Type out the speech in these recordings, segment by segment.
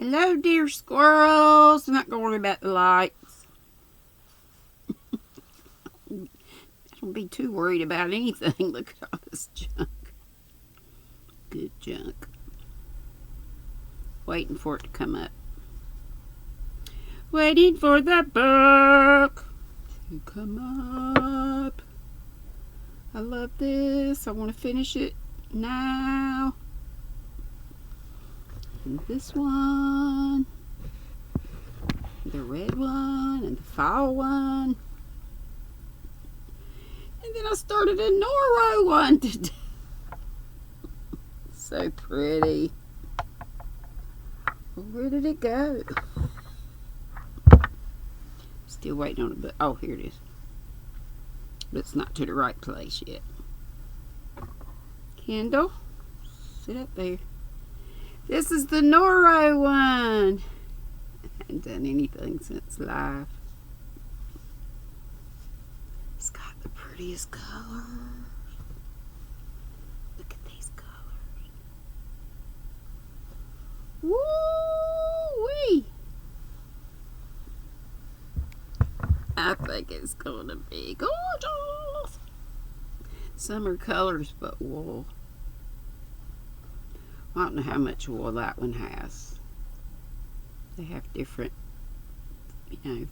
Hello, dear squirrels. I'm not going to worry about the lights. I don't be too worried about anything. Look at all this junk. Good junk. Waiting for it to come up. Waiting for the book to come up. I love this. I want to finish it now. And this one, the red one, and the fall one. And then I started a Noro one today. So pretty. Well, where did it go? Still waiting on it, but oh, here it is. But it's not to the right place yet. Kendall, sit up there. This is the Noro one. I haven't done anything since live. It's got the prettiest colors. Look at these colors. Woo-wee! I think it's gonna be gorgeous. Summer colors, but wool. I don't know how much wool that one has. They have different,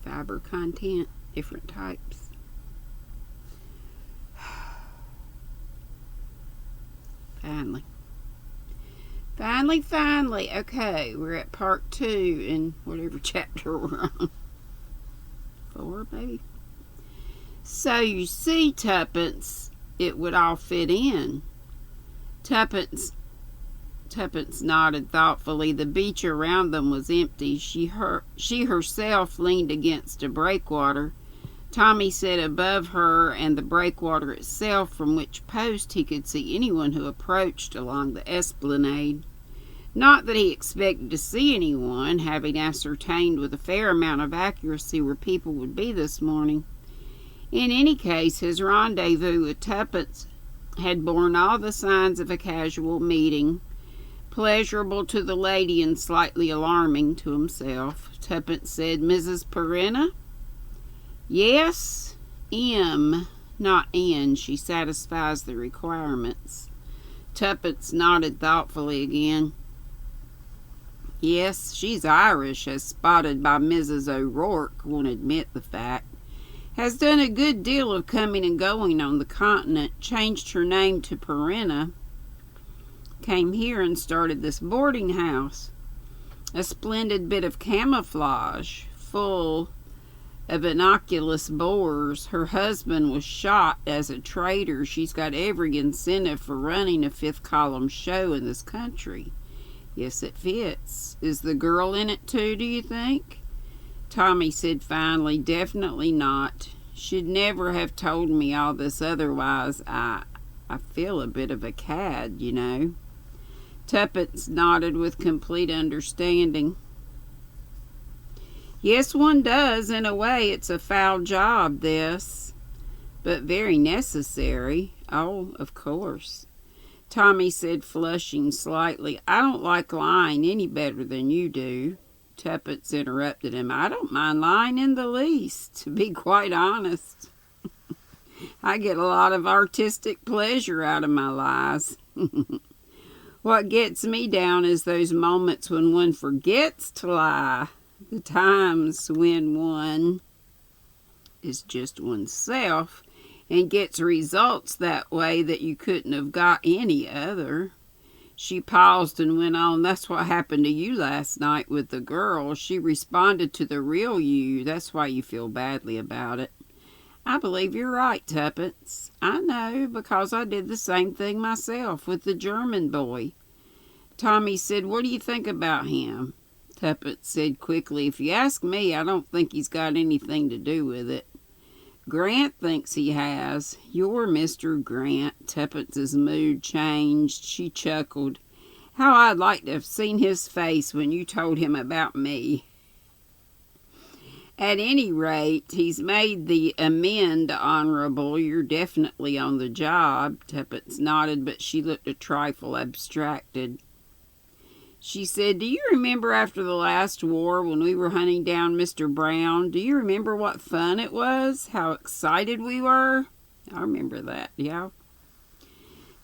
fiber content, different types. Finally. Okay, we're at part 2 in whatever chapter we're on. 4, maybe. So you see, Tuppence, it would all fit in. Tuppence nodded thoughtfully. The beach around them was empty. She herself leaned against a breakwater. Tommy sat above her and the breakwater itself, from which post he could see anyone who approached along the esplanade. Not that he expected to see anyone, having ascertained with a fair amount of accuracy where people would be this morning. In any case, his rendezvous with Tuppence had borne all the signs of a casual meeting. Pleasurable to the lady and slightly alarming to himself. Tuppence said, "Mrs. Perrina?" "Yes, M, not N. She satisfies the requirements." Tuppence nodded thoughtfully again. "Yes, she's Irish, as spotted by Mrs. O'Rourke, won't admit the fact. Has done a good deal of coming and going on the continent. Changed her name to Perrina. Came here and started this boarding house. A splendid bit of camouflage, full of innocuous bores. Her husband was shot as a traitor. She's got every incentive for running a 5th column show in this country. Yes, it fits. Is the girl in it too, do you think?" Tommy said finally, "Definitely not. She'd never have told me all this otherwise. I feel a bit of a cad, Tuppence nodded with complete understanding. "Yes, one does. In a way, it's a foul job, this, but very necessary." "Oh, of course," Tommy said, flushing slightly. "I don't like lying any better than you do." Tuppence interrupted him. "I don't mind lying in the least, to be quite honest. I get a lot of artistic pleasure out of my lies. What gets me down is those moments when one forgets to lie. The times when one is just oneself and gets results that way that you couldn't have got any other." She paused and went on. "That's what happened to you last night with the girl. She responded to the real you. That's why you feel badly about it." "I believe you're right, Tuppence. I know, because I did the same thing myself with the German boy." Tommy said, "What do you think about him?" Tuppence said quickly, "If you ask me, I don't think he's got anything to do with it." "Grant thinks he has. You're Mr. Grant." Tuppence's mood changed. She chuckled. "How I'd like to have seen his face when you told him about me." "At any rate, he's made the amend, Honorable. You're definitely on the job." Tuppence nodded, but she looked a trifle abstracted. She said, "Do you remember after the last war when we were hunting down Mr. Brown? Do you remember what fun it was? How excited we were?" I remember that, yeah.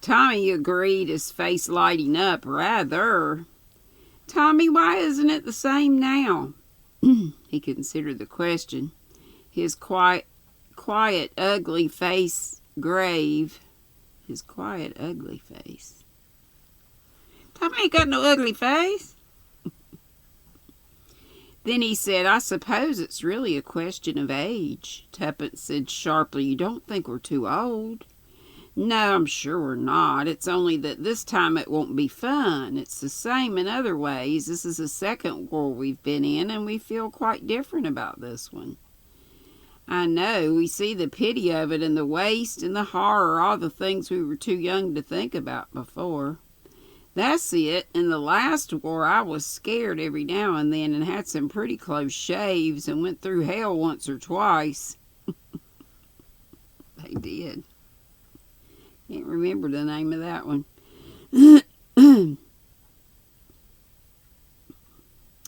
Tommy agreed, his face lighting up. "Rather." "Tommy, why isn't it the same now?" He considered the question, his quiet, ugly face grave. His quiet, ugly face. "Tommy ain't got no ugly face." Then he said, "I suppose it's really a question of age." Tuppence said sharply, "You don't think we're too old?" "No, I'm sure we're not. It's only that this time it won't be fun. It's the same in other ways. This is the second war we've been in, and we feel quite different about this one." "I know. We see the pity of it and the waste and the horror, all the things we were too young to think about before." "That's it. In the last war I was scared every now and then and had some pretty close shaves and went through hell once or twice." They did. Can't remember the name of that one.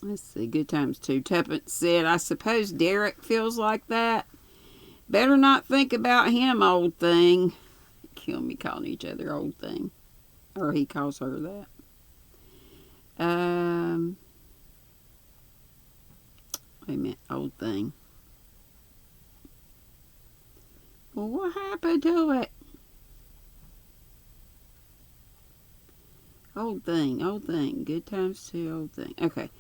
Let's see, Good Times too. Tuppence said, "I suppose Derek feels like that. Better not think about him, old thing." Kill me calling each other old thing. Or he calls her that. Wait a minute, old thing. Well, what happened to it? Old thing. Good Times too, old thing. Okay.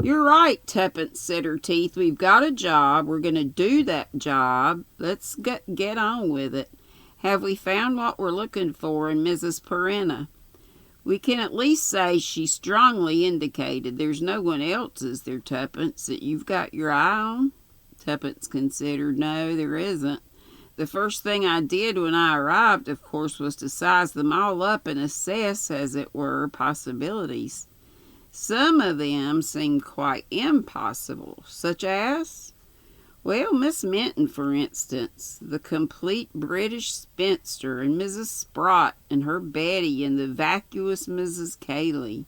"You're right," Tuppence said her teeth. "We've got a job. We're going to do that job. Let's get on with it. Have we found what we're looking for in Mrs. Perrine?" "We can at least say she strongly indicated. There's no one else, is there, Tuppence, that you've got your eye on?" Tuppence considered. "No, there isn't. The first thing I did when I arrived, of course, was to size them all up and assess, as it were, possibilities. Some of them seemed quite impossible, such as, well, Miss Minton, for instance, the complete British spinster, and Mrs. Sprott and her Betty, and the vacuous Mrs. Cayley."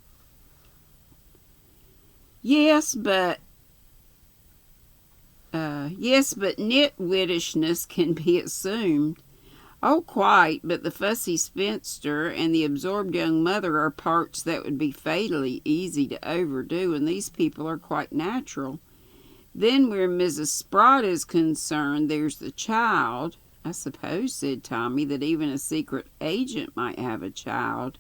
Yes, but nitwittishness can be assumed." "Oh, quite, but the fussy spinster and the absorbed young mother are parts that would be fatally easy to overdo, and these people are quite natural. Then where Mrs. Sprott is concerned, there's the child." "I suppose," said Tommy, "that even a secret agent might have a child."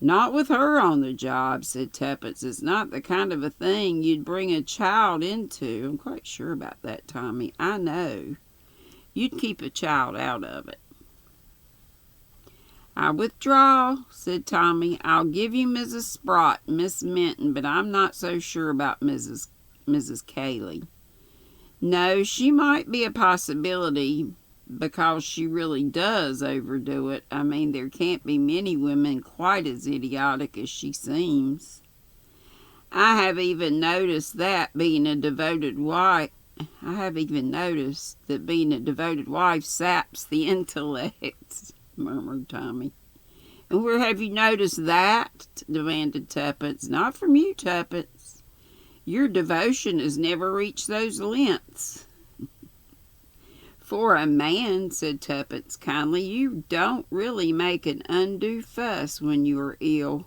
"Not with her on the job," said Tuppence. "It's not the kind of a thing you'd bring a child into." "I'm quite sure about that, Tommy. I know. You'd keep a child out of it." "I withdraw," said Tommy. "I'll give you Mrs. Sprott, Miss Minton, but I'm not so sure about Mrs. Cayley." "No, she might be a possibility, because she really does overdo it. I mean, there can't be many women quite as idiotic as she seems. I have even noticed that being a devoted wife saps the intellect," murmured Tommy. "And where have you noticed that?" demanded Tuppence. "Not from you, Tuppence. Your devotion has never reached those lengths." "For a man," said Tuppence kindly, "you don't really make an undue fuss when you are ill."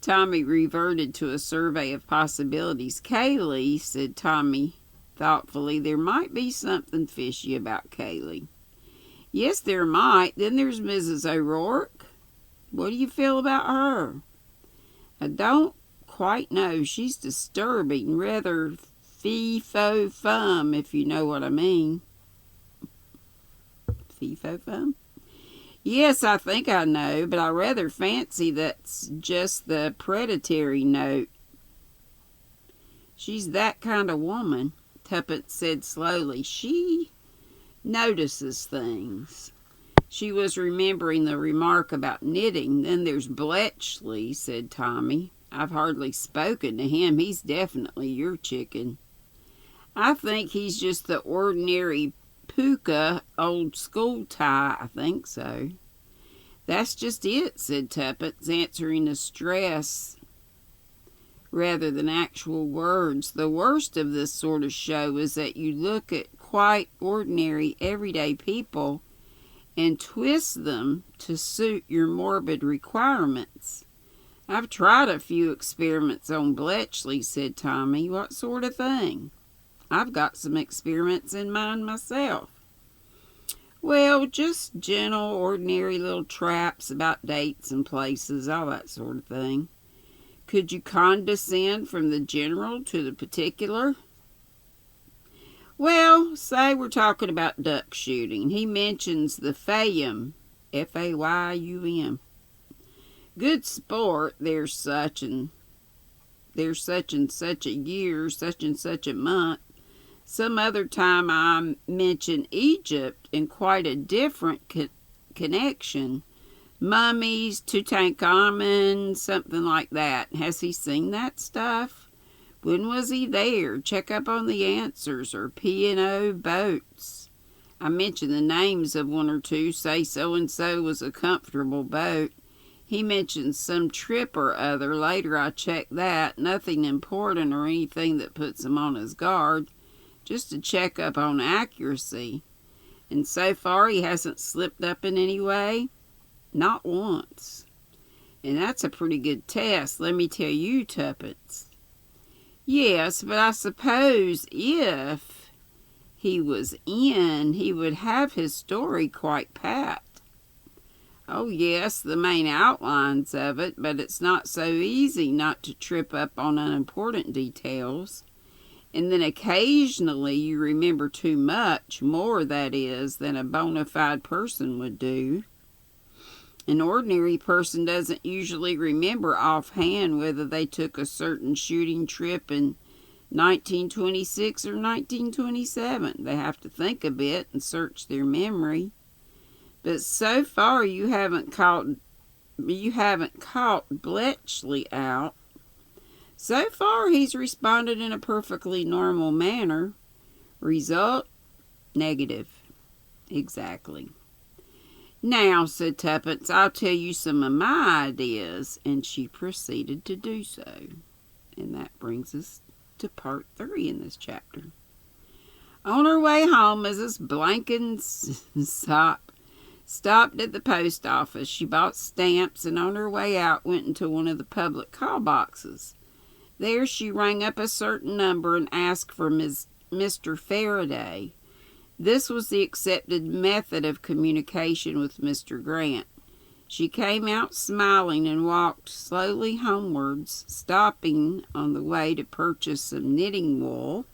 Tommy reverted to a survey of possibilities. "Cayley," said Tommy thoughtfully, "there might be something fishy about Cayley." "Yes, there might. Then there's Mrs. O'Rourke. What do you feel about her?" "I don't quite know. She's disturbing, rather fee-fo-fum, if you know what I mean." Fee-fo-fum? "Yes, I think I know, but I rather fancy that's just the predatory note. She's that kind of woman," Tuppence said slowly. "She notices things." She was remembering the remark about knitting. "Then there's Bletchley," said Tommy. "I've hardly spoken to him. He's definitely your chicken." "I think he's just the ordinary puka old school tie. I think so." That's just it, said Tuppence, answering the stress rather than actual words. The worst of this sort of show is that you look at quite ordinary, everyday people and twist them to suit your morbid requirements. I've tried a few experiments on Bletchley, said Tommy. What sort of thing? I've got some experiments in mind myself. Well, just gentle, ordinary little traps about dates and places, all that sort of thing. Could you condescend from the general to the particular? Well, say we're talking about duck shooting. He mentions the Fayum, F-A-Y-U-M. Good sport, there's such and such a year, such and such a month. Some other time I mention Egypt in quite a different connection. Mummies, Tutankhamun, something like that. Has he seen that stuff? When was he there? Check up on the answers, or P&O boats. I mentioned the names of one or two, say so-and-so was a comfortable boat. He mentioned some trip or other. Later I checked that. Nothing important or anything that puts him on his guard. Just to check up on accuracy. And so far he hasn't slipped up in any way? Not once. And that's a pretty good test, let me tell you, Tuppence. Yes, but I suppose if he was in, he would have his story quite pat. Oh yes, the main outlines of it, but it's not so easy not to trip up on unimportant details. And then occasionally you remember too much, more that is, than a bona fide person would do. An ordinary person doesn't usually remember offhand whether they took a certain shooting trip in 1926 or 1927. They have to think a bit and search their memory. But so far you haven't caught Bletchley out. So far he's responded in a perfectly normal manner. Result? Negative. Exactly. Now, said Tuppence, I'll tell you some of my ideas. And she proceeded to do so. And that brings us to part 3 in this chapter. On her way home, Mrs. Blenkinsop stopped at the post office. She bought stamps, and on her way out went into one of the public call boxes. There she rang up a certain number and asked for Mr. Faraday. This was the accepted method of communication with Mr. Grant. She came out smiling and walked slowly homewards, stopping on the way to purchase some knitting wool.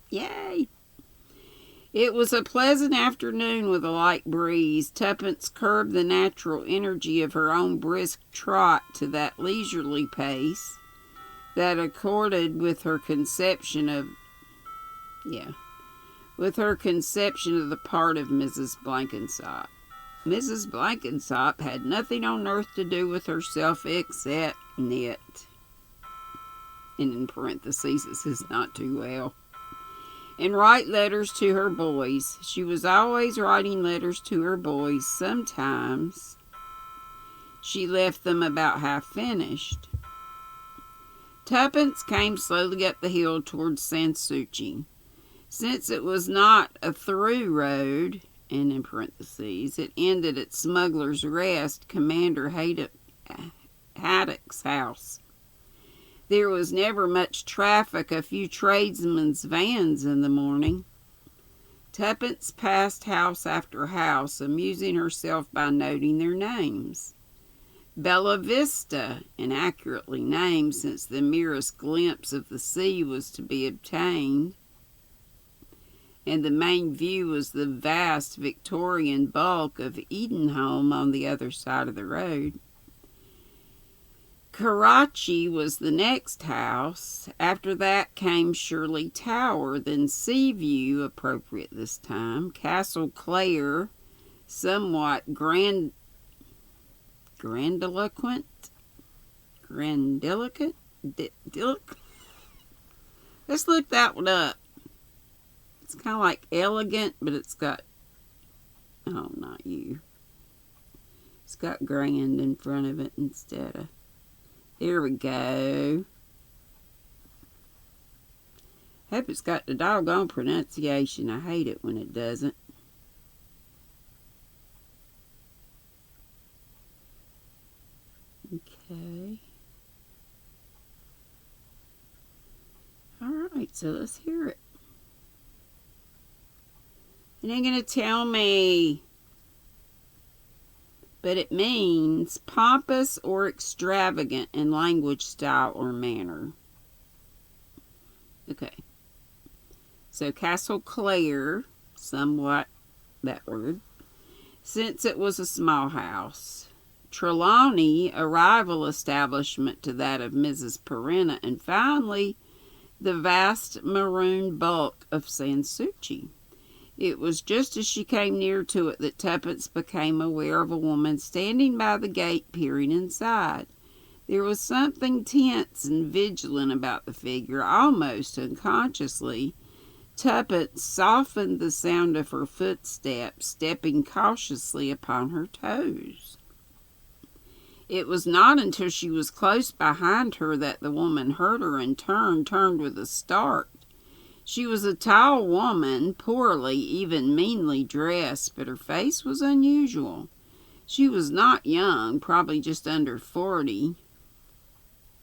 Yay! It was a pleasant afternoon with a light breeze. Tuppence curbed the natural energy of her own brisk trot to that leisurely pace that accorded with her conception of the part of Mrs. Blenkinsop. Mrs. Blenkinsop had nothing on earth to do with herself except knit. And in parentheses, this is not too well. And write letters to her boys. She was always writing letters to her boys. Sometimes she left them about half finished. Tuppence came slowly up the hill towards Sanssouci. Since it was not a through road, and in parentheses, it ended at Smuggler's Rest, Commander Haddock's house. There was never much traffic, a few tradesmen's vans in the morning. Tuppence passed house after house, amusing herself by noting their names. Bella Vista, inaccurately named since the merest glimpse of the sea was to be obtained, and the main view was the vast Victorian bulk of Edenholm on the other side of the road. Karachi was the next house. After that came Shirley Tower, then Seaview, appropriate this time, Castle Clare, somewhat grandiloquent. Let's look that one up. It's kind of like elegant, but it's got, oh, not you. It's got grand in front of it instead of... Here we go. Hope it's got the doggone pronunciation. I hate it when it doesn't. Okay. Alright, so let's hear it. It ain't gonna tell me. But it means pompous or extravagant in language, style, or manner. Okay. So Castle Clare, somewhat that word, since it was a small house. Trelawney, a rival establishment to that of Mrs. Perrina, and finally, the vast maroon bulk of Sanssouci. It was just as she came near to it that Tuppence became aware of a woman standing by the gate peering inside. There was something tense and vigilant about the figure. Almost unconsciously, Tuppence softened the sound of her footsteps, stepping cautiously upon her toes. It was not until she was close behind her that the woman heard her and turned with a start. She was a tall woman, poorly, even meanly dressed, but her face was unusual. She was not young, probably just under 40.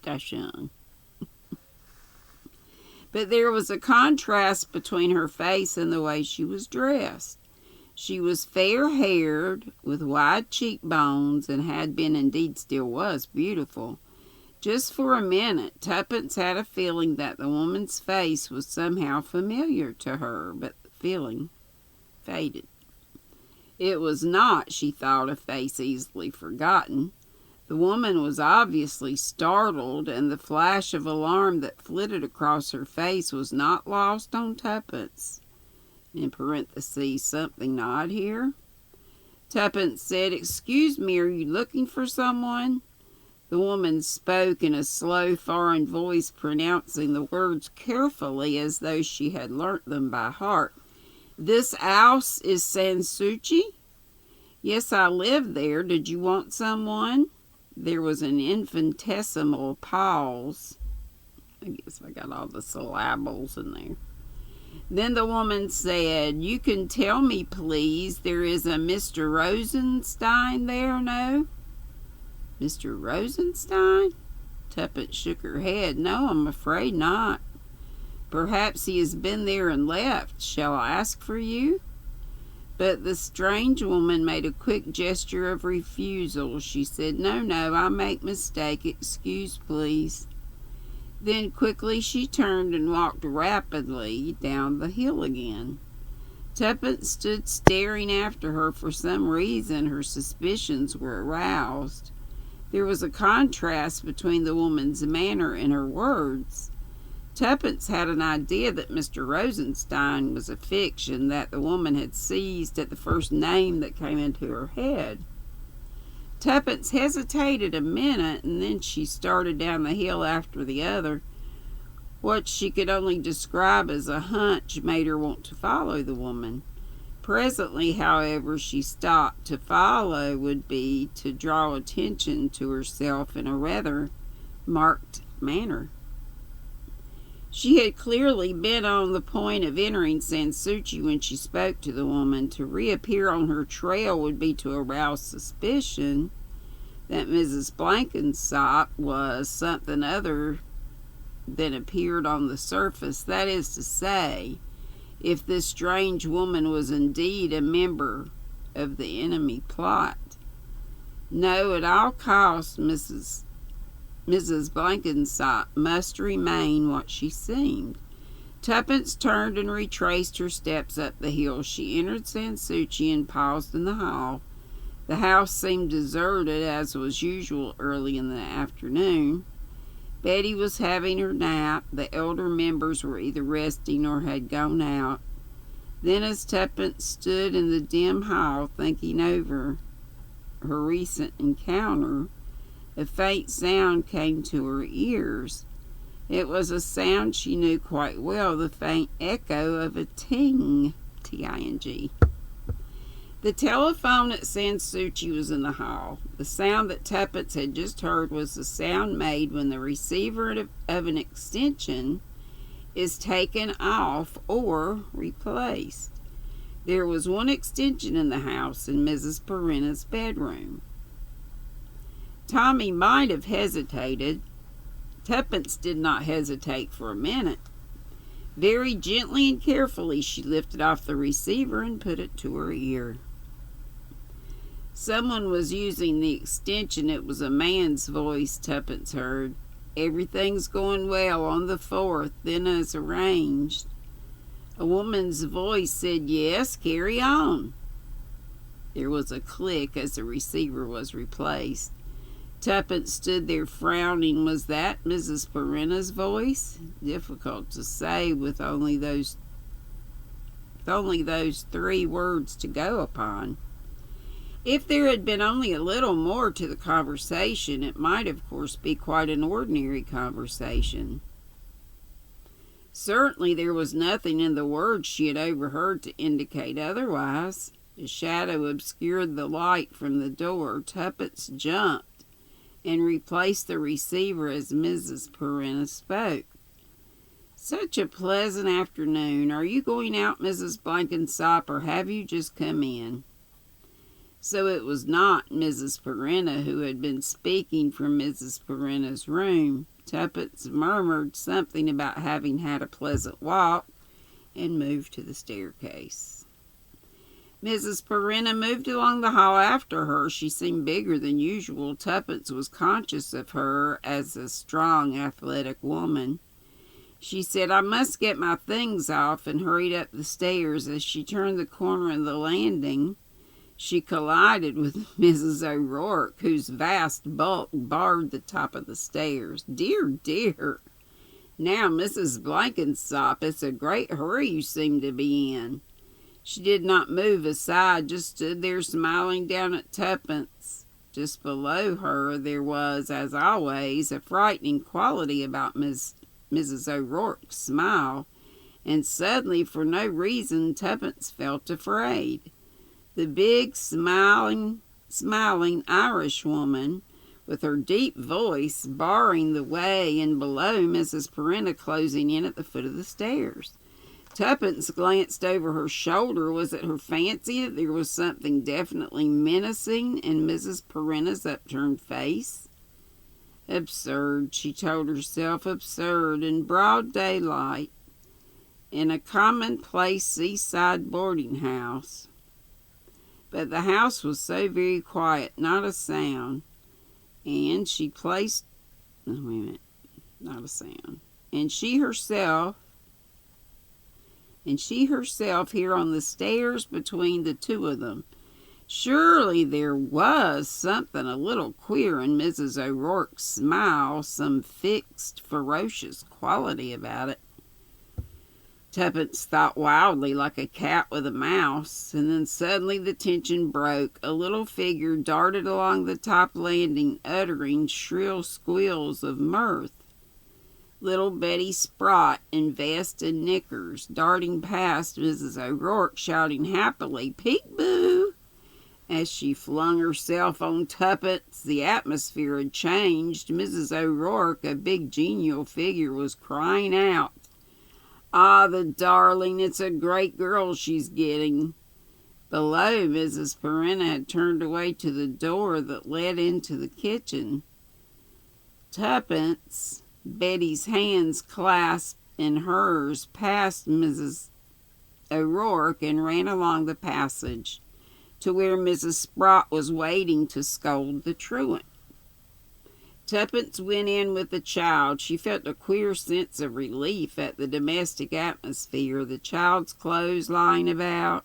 That's young. But there was a contrast between her face and the way she was dressed. She was fair-haired, with wide cheekbones, and had been, indeed still was, beautiful. Just for a minute, Tuppence had a feeling that the woman's face was somehow familiar to her, but the feeling faded. It was not, she thought, a face easily forgotten. The woman was obviously startled, and the flash of alarm that flitted across her face was not lost on Tuppence. In parentheses, something odd here. Tuppence said, "Excuse me, are you looking for someone?" The woman spoke in a slow foreign voice, pronouncing the words carefully as though she had learnt them by heart. "This house is Sanssouci?" "Yes, I live there. Did you want someone?" There was an infinitesimal pause. I guess I got all the syllables in there. Then the woman said, "You can tell me, please, there is a Mr. Rosenstein there, no?" "Mr. Rosenstein?" Tuppence shook her head. "No, I'm afraid not." "Perhaps he has been there and left. Shall I ask for you?" But the strange woman made a quick gesture of refusal. She said, No, I make mistake. Excuse, please." Then quickly she turned and walked rapidly down the hill again. Tuppence stood staring after her. For some reason her suspicions were aroused. There was a contrast between the woman's manner and her words. Tuppence had an idea that Mr. Rosenstein was a fiction that the woman had seized at the first name that came into her head. Tuppence hesitated a minute, and then she started down the hill after the other. What she could only describe as a hunch made her want to follow the woman. Presently, however, she stopped. To follow would be to draw attention to herself in a rather marked manner. She had clearly been on the point of entering Sanssouci when she spoke to the woman. To reappear on her trail would be to arouse suspicion that Mrs. Blenkinsop was something other than appeared on the surface. That is to say, if this strange woman was indeed a member of the enemy plot. No, at all costs, Mrs. Blenkinsop must remain what she seemed. Tuppence turned and retraced her steps up the hill. She entered Sanssouci and paused in the hall. The house seemed deserted, as was usual early in the afternoon. Betty was having her nap. The elder members were either resting or had gone out. Then, as Tuppence stood in the dim hall thinking over her recent encounter, a faint sound came to her ears. It was a sound she knew quite well, the faint echo of a ting, T-I-N-G. The telephone at Sansucci was in the hall. The sound that Tuppence had just heard was the sound made when the receiver of an extension is taken off or replaced. There was one extension in the house in Mrs. Perenna's bedroom. Tommy might have hesitated. Tuppence did not hesitate for a minute. Very gently and carefully she lifted off the receiver and put it to her ear. Someone was using the extension. It was a man's voice, Tuppence heard. Everything's going well on the 4th, then as arranged. A woman's voice said, yes, carry on. There was a click as the receiver was replaced. Tuppence stood there frowning. Was that Mrs. Perenna's voice? Difficult to say with only those 3 words to go upon. If there had been only a little more to the conversation, it might, of course, be quite an ordinary conversation. Certainly there was nothing in the words she had overheard to indicate otherwise. A shadow obscured the light from the door. Tuppence jumped and replaced the receiver as Mrs. Perenna spoke. Such a pleasant afternoon. Are you going out, Mrs. Blenkinsop, or have you just come in? So it was not Mrs. Perenna who had been speaking from Mrs. Perenna's room. Tuppence murmured something about having had a pleasant walk and moved to the staircase. Mrs. Perenna moved along the hall after her. She seemed bigger than usual. Tuppence was conscious of her as a strong, athletic woman. She said, I must get my things off, and hurried up the stairs. As she turned the corner of the landing, she collided with Mrs. O'Rourke, whose vast bulk barred the top of the stairs. Dear, dear. Now, Mrs. Blenkinsop, it's a great hurry you seem to be in. She did not move aside, just stood there smiling down at Tuppence. Just below her there was, as always, a frightening quality about Mrs. O'Rourke's smile, and suddenly, for no reason, Tuppence felt afraid. The big, smiling Irish woman, with her deep voice barring the way, and below Mrs. Perenna closing in at the foot of the stairs. Tuppence glanced over her shoulder. Was it her fancy that there was something definitely menacing in Mrs. Perenna's upturned face? Absurd, she told herself, absurd, in broad daylight, in a commonplace seaside boarding house. But the house was so very quiet, not a sound. And she placed... Oh, wait a minute. Not a sound. And she herself here on the stairs between the two of them. Surely there was something a little queer in Mrs. O'Rourke's smile, some fixed, ferocious quality about it. Tuppence thought wildly, like a cat with a mouse, and then suddenly the tension broke. A little figure darted along the top landing, uttering shrill squeals of mirth. Little Betty Sprott, in vest and knickers, darting past Mrs. O'Rourke, shouting happily, "Peek-boo!" As she flung herself on Tuppence. The atmosphere had changed. Mrs. O'Rourke, a big genial figure, was crying out, "Ah, the darling, it's a great girl she's getting." Below, Mrs. Perenna had turned away to the door that led into the kitchen. Tuppence, Betty's hands clasped in hers, passed Mrs. O'Rourke and ran along the passage to where Mrs. Sprott was waiting to scold the truant. Tuppence went in with the child. She felt a queer sense of relief at the domestic atmosphere, the child's clothes lying about,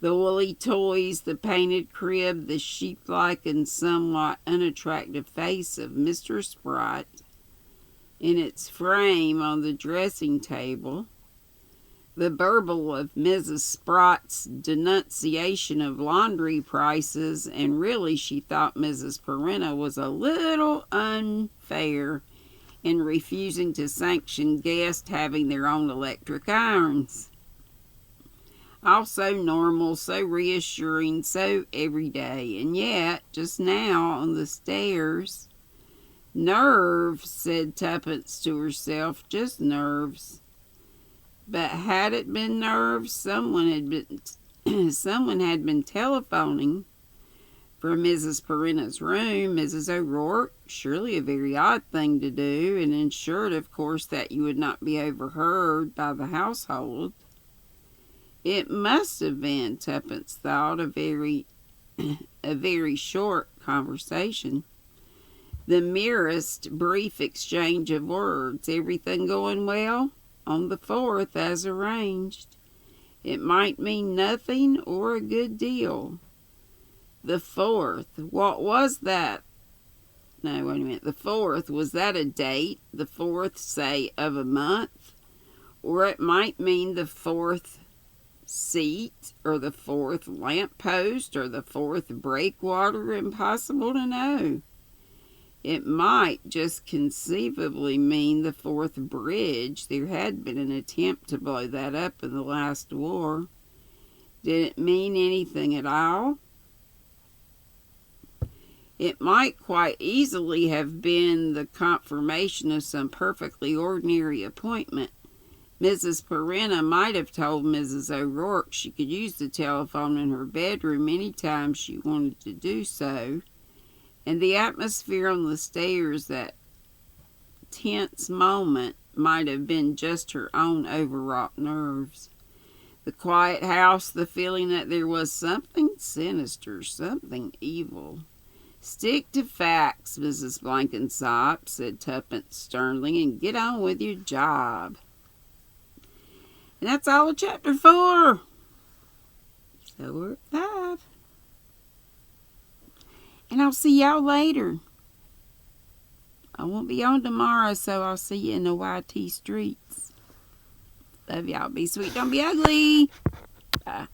the woolly toys, the painted crib, the sheep-like and somewhat unattractive face of Mr. Sprott in its frame on the dressing table, the burble of Mrs. Sprott's denunciation of laundry prices, and really she thought Mrs. Perenna was a little unfair in refusing to sanction guests having their own electric irons. All so normal, so reassuring, so everyday. And yet, just now on the stairs, nerves, said Tuppence to herself, just nerves. But had it been nerves, someone had been telephoning from Mrs. Perina's room. Mrs. O'Rourke, surely a very odd thing to do, and ensured, of course, that you would not be overheard by the household. It must have been, Tuppence thought, a very short conversation. The merest brief exchange of words. Everything going well? On the 4th, as arranged. It might mean nothing or a good deal. The 4th, what was that? No, wait a minute. The 4th, was that a date? The 4th, say, of a month? Or it might mean the 4th seat, or the 4th lamppost, or the 4th breakwater. Impossible to know. It might just conceivably mean the 4th bridge. There had been an attempt to blow that up in the last war. Did it mean anything at all? It might quite easily have been the confirmation of some perfectly ordinary appointment. Mrs. Perina might have told Mrs. O'Rourke she could use the telephone in her bedroom any time she wanted to do so. And the atmosphere on the stairs, that tense moment, might have been just her own overwrought nerves. The quiet house, the feeling that there was something sinister, something evil. Stick to facts, Mrs. Blankensop, said Tuppence sternly, and get on with your job. And that's all of chapter 4. So we're at 5. And I'll see y'all later. I won't be on tomorrow, so I'll see you in the YT streets. Love y'all. Be sweet. Don't be ugly. Bye.